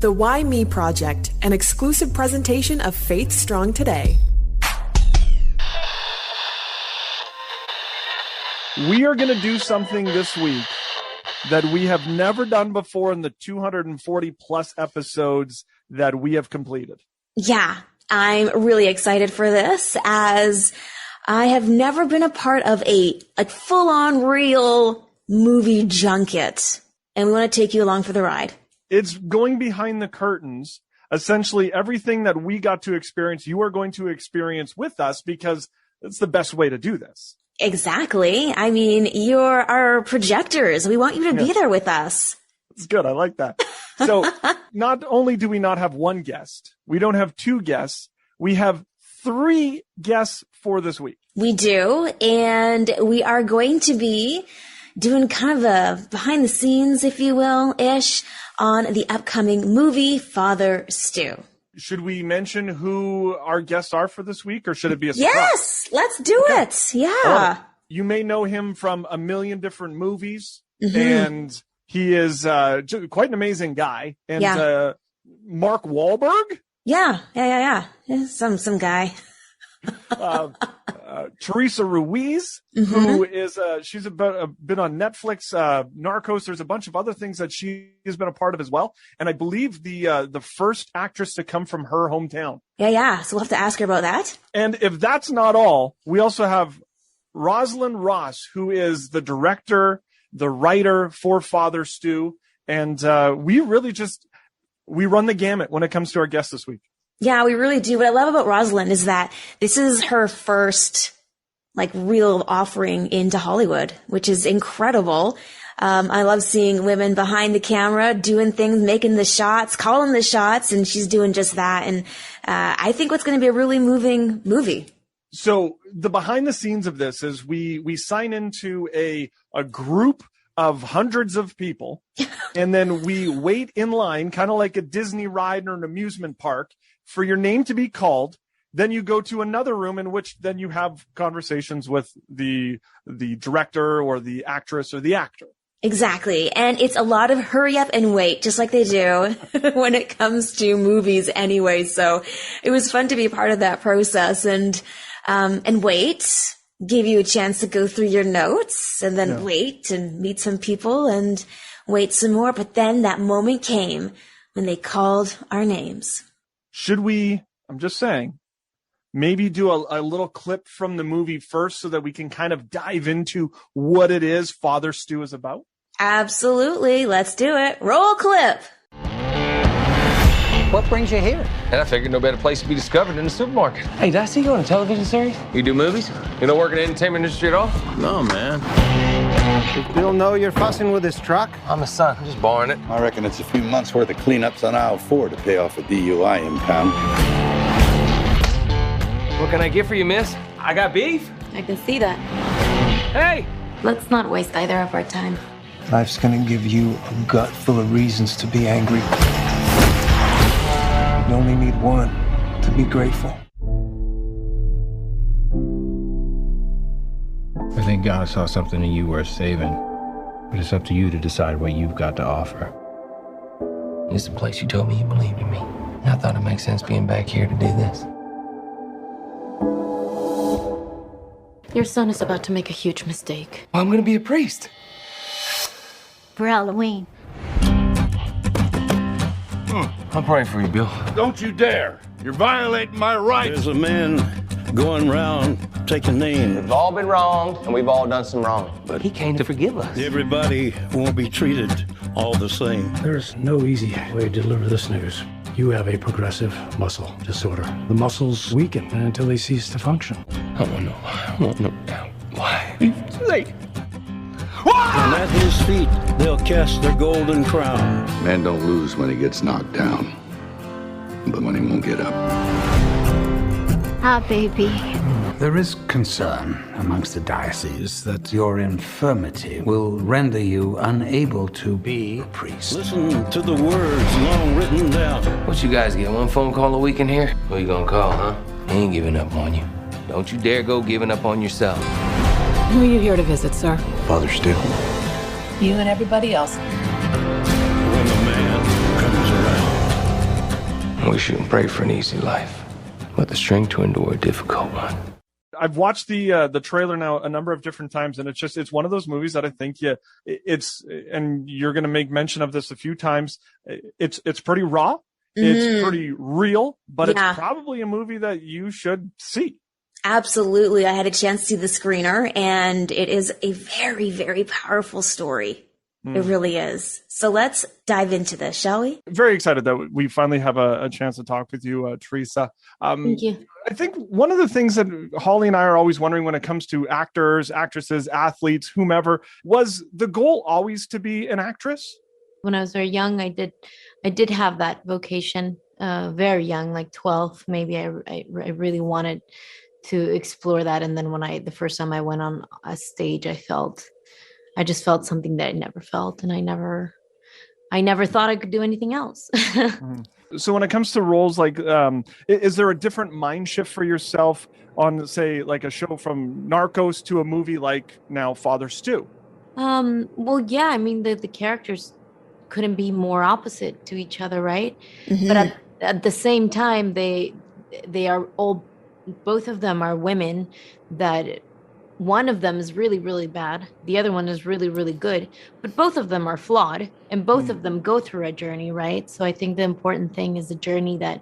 The Why Me Project, an exclusive presentation of Faith Strong Today. We are going to do something this week that we have never done before in the 240 plus episodes that we have completed. Yeah, I'm really excited for this, as I have never been a part of a full-on real movie junket, and we want to take you along for the ride. It's going behind the curtains. Essentially, everything that we got to experience, you are going to experience with us, because it's the best way to do this. Exactly. I mean, you're our projectors. We want you to be there with us. It's good. I like that. So not only do we not have one guest, we don't have two guests, we have three guests for this week. We do. And we are going to be doing kind of a behind the scenes, if you will, ish, on the upcoming movie, Father Stu. Should we mention who our guests are for this week, or should it be a surprise? Yes, let's do it. Yeah. You may know him from a million different movies, and he is quite an amazing guy. And Mark Wahlberg? Yeah. Some guy. Teresa Ruiz, who is she's been on Netflix, Narcos. There's a bunch of other things that she has been a part of as well, and I believe the first actress to come from her hometown. Yeah. So we'll have to ask her about that. And if that's not all, we also have Rosalind Ross, who is the director, the writer for Father Stu, and we run the gamut when it comes to our guests this week. Yeah, we really do. What I love about Rosalind is that this is her first real offering into Hollywood, which is incredible. I love seeing women behind the camera doing things, making the shots, calling the shots, and she's doing just that. And I think what's going to be a really moving movie. So the behind the scenes of this is we sign into a group of hundreds of people, and then we wait in line, kind of like a Disney ride or an amusement park, for your name to be called. Then you go to another room in which then you have conversations with the director or the actress or the actor. Exactly. And it's a lot of hurry up and wait, just like they do when it comes to movies anyway. So it was fun to be part of that process and wait, give you a chance to go through your notes, and then wait and meet some people and wait some more. But then that moment came when they called our names. Should we, I'm just saying, maybe do a little clip from the movie first so that we can kind of dive into what it is Father Stu is about? Absolutely. Let's do it. Roll clip. What brings you here? And I figured no better place to be discovered than the supermarket. Hey, did I see you on a television series? You do movies? You don't work in the entertainment industry at all? No, man. Does Bill know you're fussing with his truck? I'm his son. I'm just borrowing it. I reckon it's a few months' worth of cleanups on aisle 4 to pay off a DUI impound. What can I get for you, miss? I got beef. I can see that. Hey! Let's not waste either of our time. Life's gonna give you a gut full of reasons to be angry. You only need one, to be grateful. I think God saw something in you worth saving, but it's up to you to decide what you've got to offer. It's the place you told me you believed in me. And I thought it makes sense being back here to do this. Your son is about to make a huge mistake. I'm gonna be a priest. For Halloween. I'm praying for you, Bill. Don't you dare! You're violating my rights! There's a man going round taking names. We've all been wronged, and we've all done some wrong. But he came to forgive us. Everybody won't be treated all the same. There's no easy way to deliver this news. You have a progressive muscle disorder. The muscles weaken until they cease to function. I don't want to know why. I want to know why. Like, And at his feet, they'll cast their golden crown. Man don't lose when he gets knocked down, but when he won't get up. Ah, baby. There is concern amongst the diocese that your infirmity will render you unable to be a priest. Listen to the words long written down. what you guys get? One phone call a week in here? Who you gonna call, huh? He ain't giving up on you. Don't you dare go giving up on yourself. Who are you here to visit, sir? Father Stu. You and everybody else. When the man comes around. wish you and pray for an easy life, but the strength to endure a difficult one. I've watched the trailer now a number of different times, and it's one of those movies that I think and you're going to make mention of this a few times. It's pretty raw. It's pretty real, but it's probably a movie that you should see. Absolutely. I had a chance to see the screener, and it is a very, very powerful story. It really is. So let's dive into this, shall we? Very excited that we finally have a chance to talk with you, Teresa. Thank you. I think one of the things that Holly and I are always wondering when it comes to actors, actresses, athletes, whomever, was the goal always to be an actress? When I was very young, I did have that vocation, very young, like 12, maybe. I really wanted to explore that. And then the first time I went on a stage, I just felt something that I never felt. And I never thought I could do anything else. So when it comes to roles, like, is there a different mind shift for yourself on, say, like a show from Narcos to a movie like now Father Stu? Well, yeah, I mean, the characters couldn't be more opposite to each other, right? But at the same time, they are all, both of them are women that one of them is really, really bad. The other one is really, really good. But both of them are flawed, and both of them go through a journey, right? So I think the important thing is the journey that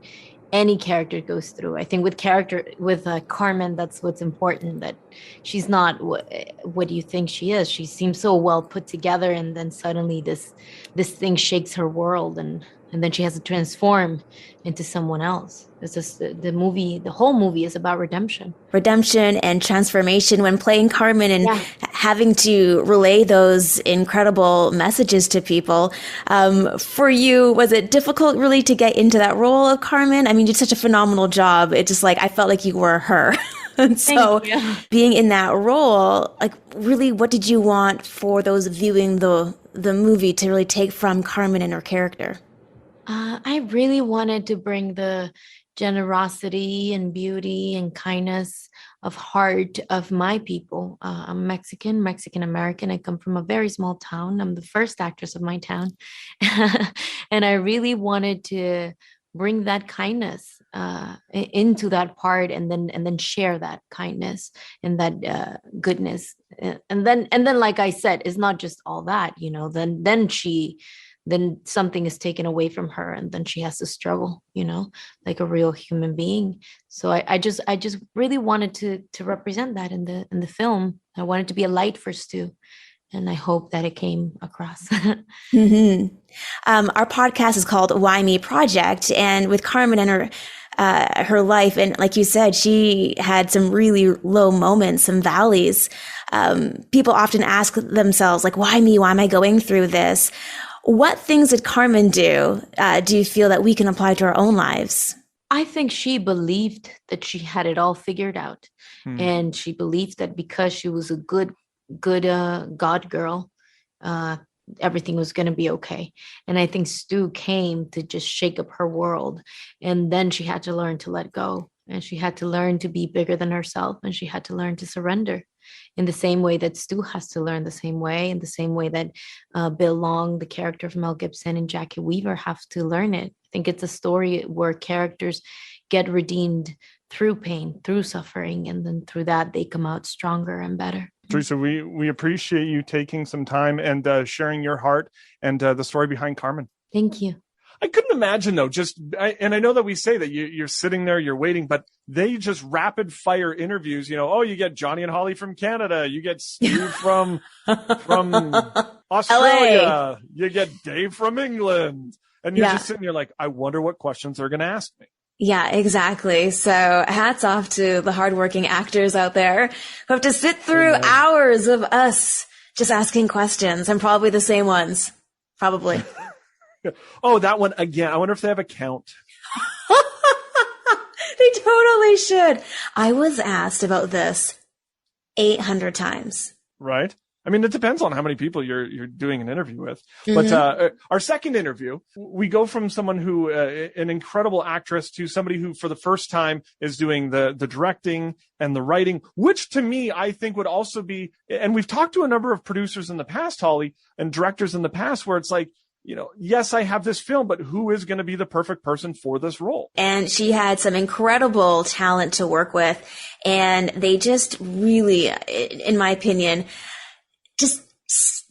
any character goes through. I think with Carmen, that's what's important, that she's not what do you think she is. She seems so well put together, and then suddenly this thing shakes her world, and then she has to transform into someone else. It's just the whole movie is about redemption. Redemption and transformation when playing Carmen and having to relay those incredible messages to people. For you, was it difficult really to get into that role of Carmen? I mean, you did such a phenomenal job. It just I felt like you were her. And so being in that role, like really, what did you want for those viewing the movie to really take from Carmen and her character? I really wanted to bring the generosity and beauty and kindness of heart of my people. I'm Mexican American. I come from a very small town. I'm the first actress of my town. And I really wanted to bring that kindness into that part, and then share that kindness and that goodness. And then, like I said, it's not just all that, then something is taken away from her, and then she has to struggle, like a real human being. So I just really wanted to represent that in the film. I wanted to be a light for Stu, and I hope that it came across. Our podcast is called Why Me Project, and with Carmen and her life, and like you said, she had some really low moments, some valleys. People often ask themselves, like, why me? Why am I going through this? What things did Carmen do you feel that we can apply to our own lives? I think she believed that she had it all figured out. And she believed that because she was a good God girl, everything was going to be okay. And I think Stu came to just shake up her world. And then she had to learn to let go. And she had to learn to be bigger than herself. And she had to learn to surrender in the same way that Stu has to learn the same way, in the same way that Bill Long, the character of Mel Gibson, and Jackie Weaver have to learn it. I think it's a story where characters get redeemed through pain, through suffering, and then through that, they come out stronger and better. Teresa, we appreciate you taking some time and sharing your heart and the story behind Carmen. Thank you. I couldn't imagine, though, and I know that we say that you're sitting there, you're waiting, but they just rapid fire interviews, you get Johnny and Holly from Canada, you get Steve from Australia, LA. You get Dave from England, and you're just sitting there like, I wonder what questions they're going to ask me. Yeah, exactly. So hats off to the hardworking actors out there who have to sit through hours of us just asking questions, and probably the same ones. Probably. Oh, that one again. I wonder if they have a count. They totally should. I was asked about this 800 times. Right. I mean, it depends on how many people you're doing an interview with. But our second interview, we go from someone who, an incredible actress, to somebody who for the first time is doing the directing and the writing, which to me, I think would also be, and we've talked to a number of producers in the past, Holly, and directors in the past, where it's like, yes, I have this film, but who is going to be the perfect person for this role? And she had some incredible talent to work with. And they just really, in my opinion, just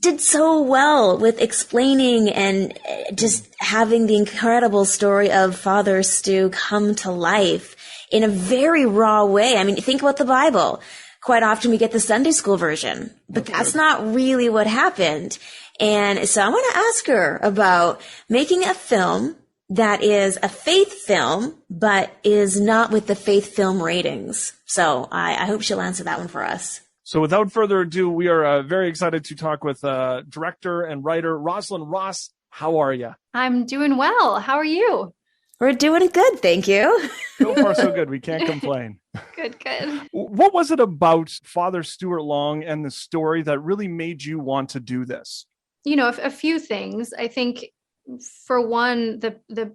did so well with explaining and just having the incredible story of Father Stu come to life in a very raw way. I mean, think about the Bible. Quite often we get the Sunday school version, but that's not really what happened. And so I want to ask her about making a film that is a faith film, but is not with the faith film ratings. So I hope she'll answer that one for us. So without further ado, we are very excited to talk with director and writer Rosalind Ross. How are you? I'm doing well. How are you? We're doing good, thank you. So far, so good. We can't complain. Good. What was it about Father Stuart Long and the story that really made you want to do this? A few things. I think, for one, the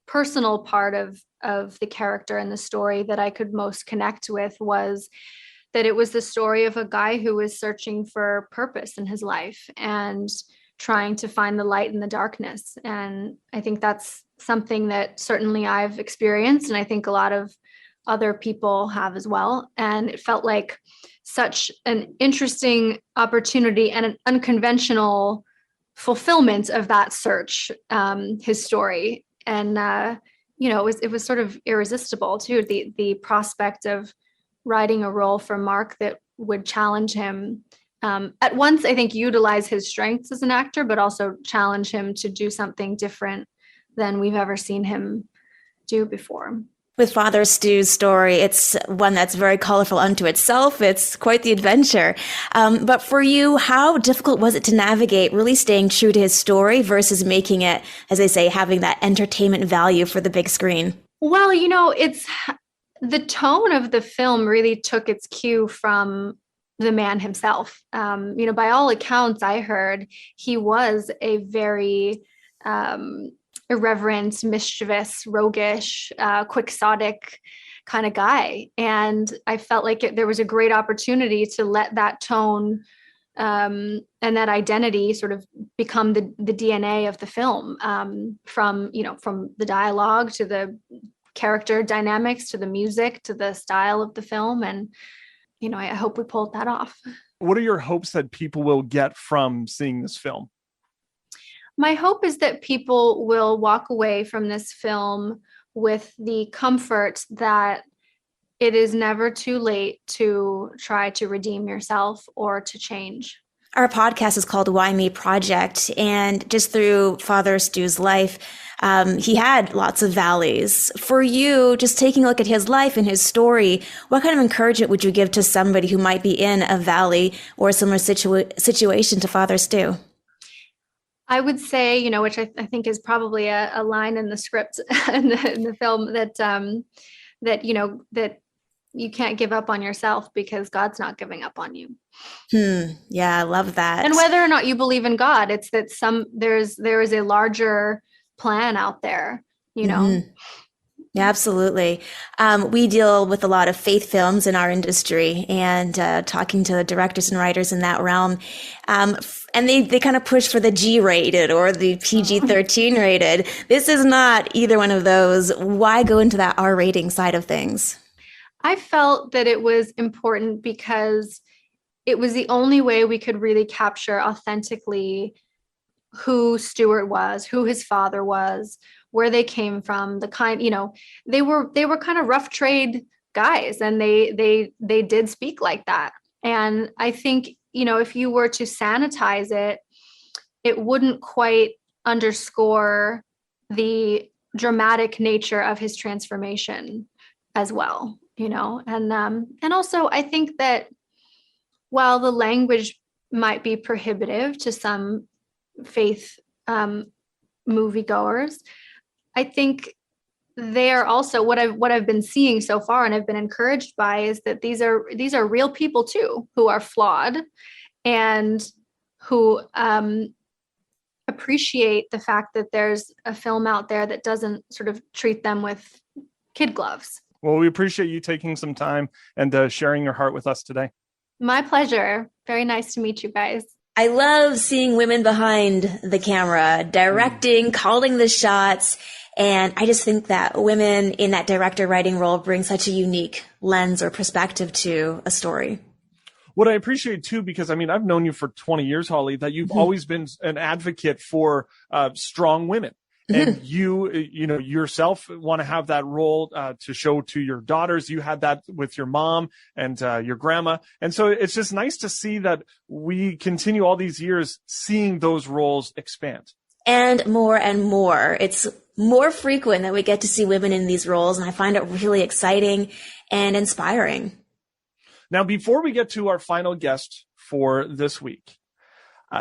personal part of the character and the story that I could most connect with was that it was the story of a guy who was searching for purpose in his life and trying to find the light in the darkness. And I think that's something that certainly I've experienced, and I think a lot of other people have as well. And it felt like such an interesting opportunity and an unconventional fulfillment of that search, his story. And, it was sort of irresistible too, the prospect of writing a role for Mark that would challenge him, at once, I think, utilize his strengths as an actor, but also challenge him to do something different than we've ever seen him do before. With Father Stu's story, it's one that's very colorful unto itself. It's quite the adventure. But for you, how difficult was it to navigate really staying true to his story versus making it, as they say, having that entertainment value for the big screen? Well, it's the tone of the film really took its cue from the man himself. By all accounts I heard, he was a very irreverent, mischievous, roguish, quixotic kind of guy. And I felt like there was a great opportunity to let that tone and that identity sort of become the DNA of the film, from the dialogue to the character dynamics to the music to the style of the film. And I hope we pulled that off. What are your hopes that people will get from seeing this film? My hope is that people will walk away from this film with the comfort that it is never too late to try to redeem yourself or to change. Our podcast is called Why Me Project, and just through Father Stu's life, he had lots of valleys. For you, just taking a look at his life and his story, what kind of encouragement would you give to somebody who might be in a valley or a similar situation to Father Stu? I would say, which I think is probably a line in the script in the film, that you can't give up on yourself because God's not giving up on you. Yeah, I love that. And whether or not you believe in God, it's that there is a larger plan out there, Mm-hmm. Yeah, absolutely. We deal with a lot of faith films in our industry, and talking to directors and writers in that realm. And they kind of push for the G-rated or the PG-13 rated. This is not either one of those. Why go into that R rating side of things? I felt that it was important because it was the only way we could really capture authentically who Stuart was, who his father was, where they came from, the kind, they were kind of rough trade guys, and they did speak like that. And I think, if you were to sanitize it, it wouldn't quite underscore the dramatic nature of his transformation as well, and also I think that while the language might be prohibitive to some faith moviegoers, I think they are also what I've been seeing so far, and I've been encouraged by, is that these are real people too, who are flawed and who appreciate the fact that there's a film out there that doesn't sort of treat them with kid gloves. Well, we appreciate you taking some time and sharing your heart with us today. My pleasure. Very nice to meet you guys. I love seeing women behind the camera, directing, calling the shots. And I just think that women in that director writing role bring such a unique lens or perspective to a story. What I appreciate too, because I mean, I've known you for 20 years, Holly, that you've always been an advocate for strong women. And you yourself want to have that role to show to your daughters. You had that with your mom and your grandma. And so it's just nice to see that we continue all these years seeing those roles expand. And more. It's more frequent that we get to see women in these roles. And I find it really exciting and inspiring. Now, before we get to our final guest for this week,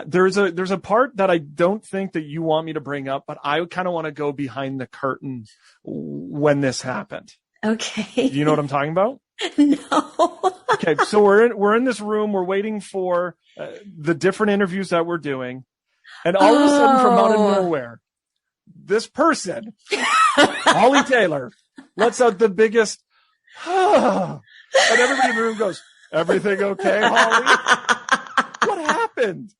there's a part that I don't think that you want me to bring up, but I kind of want to go behind the curtain when this happened. Okay. Do you know what I'm talking about? No. Okay, so we're in this room. We're waiting for the different interviews that we're doing, and all of a sudden, from out of nowhere, this person, Holly Taylor, lets out the biggest, and everybody in the room goes, "Everything okay, Holly?" What happened?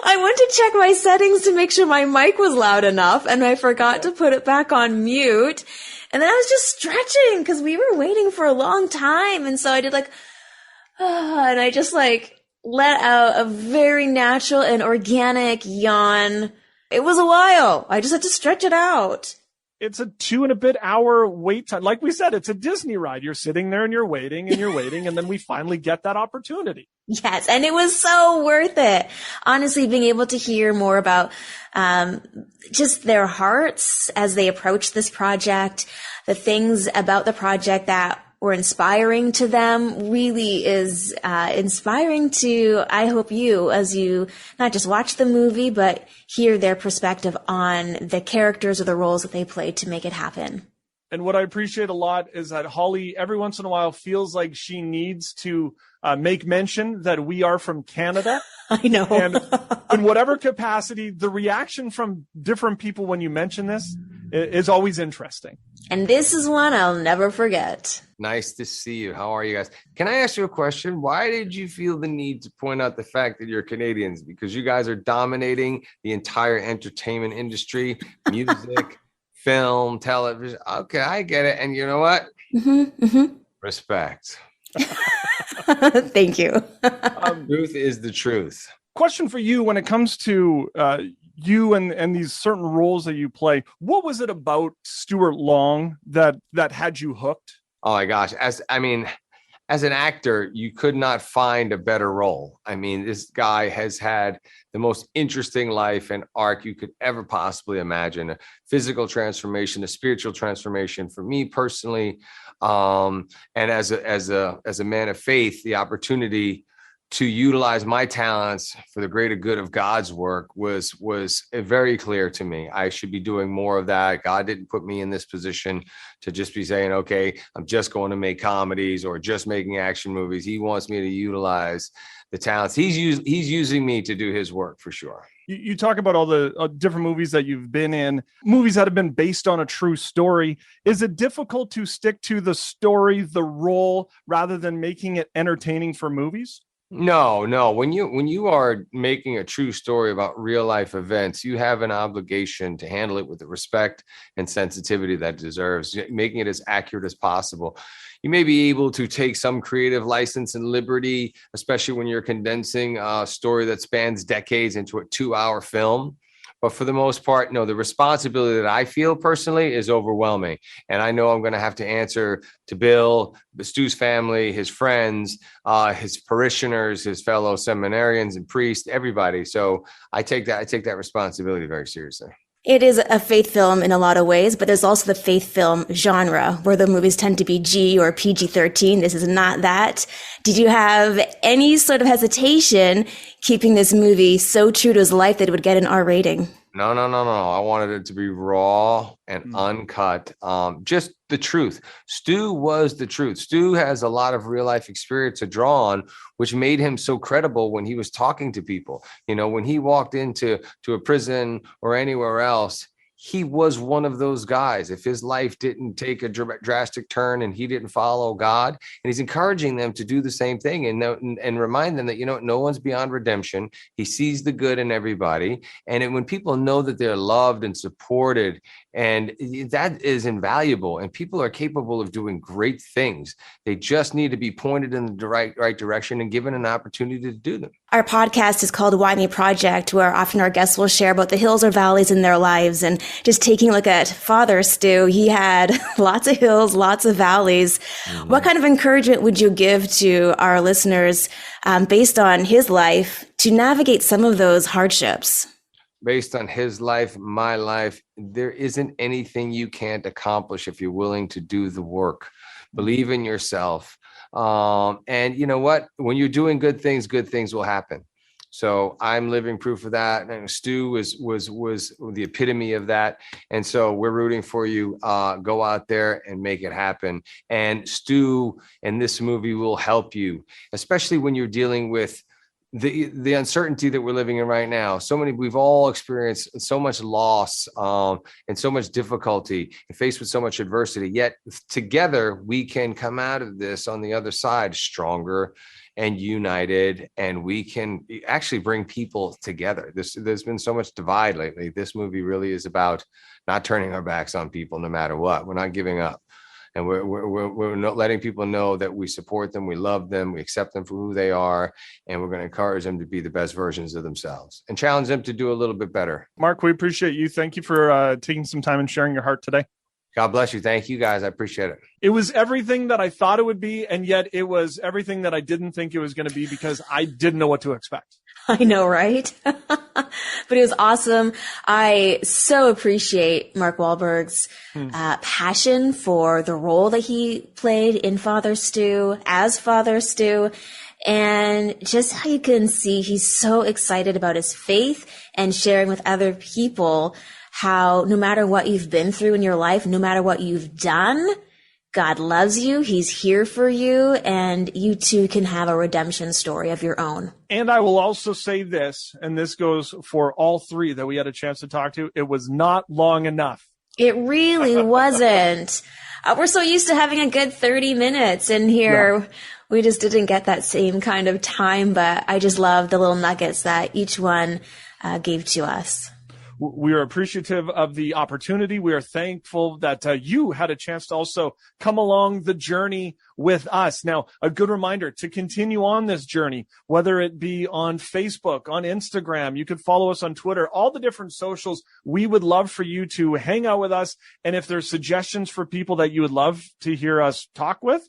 I went to check my settings to make sure my mic was loud enough, and I forgot to put it back on mute. And then I was just stretching because we were waiting for a long time. And so I did and I just let out a very natural and organic yawn. It was a while. I just had to stretch it out. It's a 2.5-hour wait time. Like we said, it's a Disney ride. You're sitting there and you're waiting, and then we finally get that opportunity. Yes, and it was so worth it. Honestly, being able to hear more about just their hearts as they approach this project, the things about the project that were inspiring to them really is inspiring to, I hope you, as you not just watch the movie, but hear their perspective on the characters or the roles that they played to make it happen. And what I appreciate a lot is that Holly, every once in a while, feels like she needs to make mention that we are from Canada. I know. And in whatever capacity, the reaction from different people when you mention this is always interesting. And this is one I'll never forget. Nice to see you. How are you guys? Can I ask you a question? Why did you feel the need to point out the fact that you're Canadians? Because you guys are dominating the entire entertainment industry, music, film, television. Okay, I get it. And you know what? Respect. Thank you. Truth is the truth. Question for you: when it comes to you and these certain roles that you play, what was it about Stuart Long that had you hooked? Oh my gosh. As an actor, you could not find a better role. I mean, this guy has had the most interesting life and arc you could ever possibly imagine. A physical transformation, a spiritual transformation for me personally. And as a man of faith, the opportunity to utilize my talents for the greater good of God's work was very clear to me. I should be doing more of that. God didn't put me in this position to just be saying, okay, I'm just going to make comedies or just making action movies. He wants me to utilize the talents. He's using me to do his work for sure. You talk about all the different movies that you've been in, movies that have been based on a true story. Is it difficult to stick to the story, the role, rather than making it entertaining for movies? No. When you are making a true story about real life events, you have an obligation to handle it with the respect and sensitivity that it deserves, making it as accurate as possible. You may be able to take some creative license and liberty, especially when you're condensing a story that spans decades into a 2-hour film. But for the most part, no, the responsibility that I feel personally is overwhelming. And I know I'm going to have to answer to Bill, Stu's family, his friends, his parishioners, his fellow seminarians and priests, everybody. So I take that responsibility very seriously. It is a faith film in a lot of ways, but there's also the faith film genre where the movies tend to be G or PG-13. This is not that. Did you have any sort of hesitation keeping this movie so true to his life that it would get an R rating? No. I wanted it to be raw and uncut. Just the truth. Stu was the truth. Stu has a lot of real life experience to draw on, which made him so credible when he was talking to people. You know, when he walked into a prison or anywhere else, he was one of those guys. If his life didn't take a drastic turn and he didn't follow God, and he's encouraging them to do the same thing and remind them that, no one's beyond redemption. He sees the good in everybody. And when people know that they're loved and supported, and that is invaluable, and people are capable of doing great things. They just need to be pointed in the right direction and given an opportunity to do them. Our podcast is called Why Me Project, where often our guests will share about the hills or valleys in their lives. And just taking a look at Father Stu, he had lots of hills, lots of valleys. Mm-hmm. What kind of encouragement would you give to our listeners based on his life to navigate some of those hardships? Based on his life, my life, there isn't anything you can't accomplish if you're willing to do the work. Believe in yourself. And you know what? When you're doing good things will happen. So I'm living proof of that. And Stu was the epitome of that. And so we're rooting for you. Go out there and make it happen. And Stu and this movie will help you, especially when you're dealing with the uncertainty that we're living in right now. We've all experienced so much loss and so much difficulty and faced with so much adversity, yet together we can come out of this on the other side stronger and united, and we can actually bring people together. There's been so much divide lately. This movie really is about not turning our backs on people no matter what. We're not giving up. And we're not letting people know that we support them, we love them, we accept them for who they are, and we're going to encourage them to be the best versions of themselves and challenge them to do a little bit better. Mark, we appreciate you. Thank you for taking some time and sharing your heart today. God bless you. Thank you, guys. I appreciate it. It was everything that I thought it would be, and yet it was everything that I didn't think it was going to be because I didn't know what to expect. I know, right? But it was awesome. I so appreciate Mark Wahlberg's passion for the role that he played in Father Stu, as Father Stu, and just how you can see he's so excited about his faith and sharing with other people how no matter what you've been through in your life, no matter what you've done, God loves you. He's here for you, and you too can have a redemption story of your own. And I will also say this, and this goes for all three that we had a chance to talk to. It was not long enough. It really wasn't. We're so used to having a good 30 minutes in here. Yeah. We just didn't get that same kind of time, but I just love the little nuggets that each one gave to us. We are appreciative of the opportunity. We are thankful that you had a chance to also come along the journey with us. Now, a good reminder to continue on this journey, whether it be on Facebook, on Instagram, you could follow us on Twitter, all the different socials. We would love for you to hang out with us. And if there's suggestions for people that you would love to hear us talk with,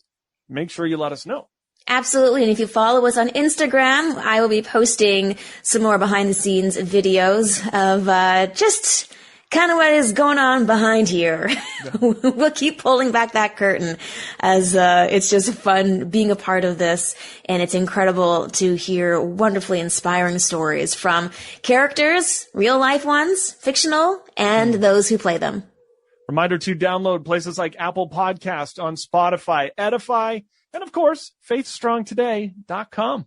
make sure you let us know. Absolutely. And if you follow us on Instagram, I will be posting some more behind the scenes videos of just kind of what is going on behind here. Yeah. We'll keep pulling back that curtain as it's just fun being a part of this. And it's incredible to hear wonderfully inspiring stories from characters, real life ones, fictional, and those who play them. Reminder to download places like Apple Podcast, on Spotify, Edify, and of course, faithstrongtoday.com.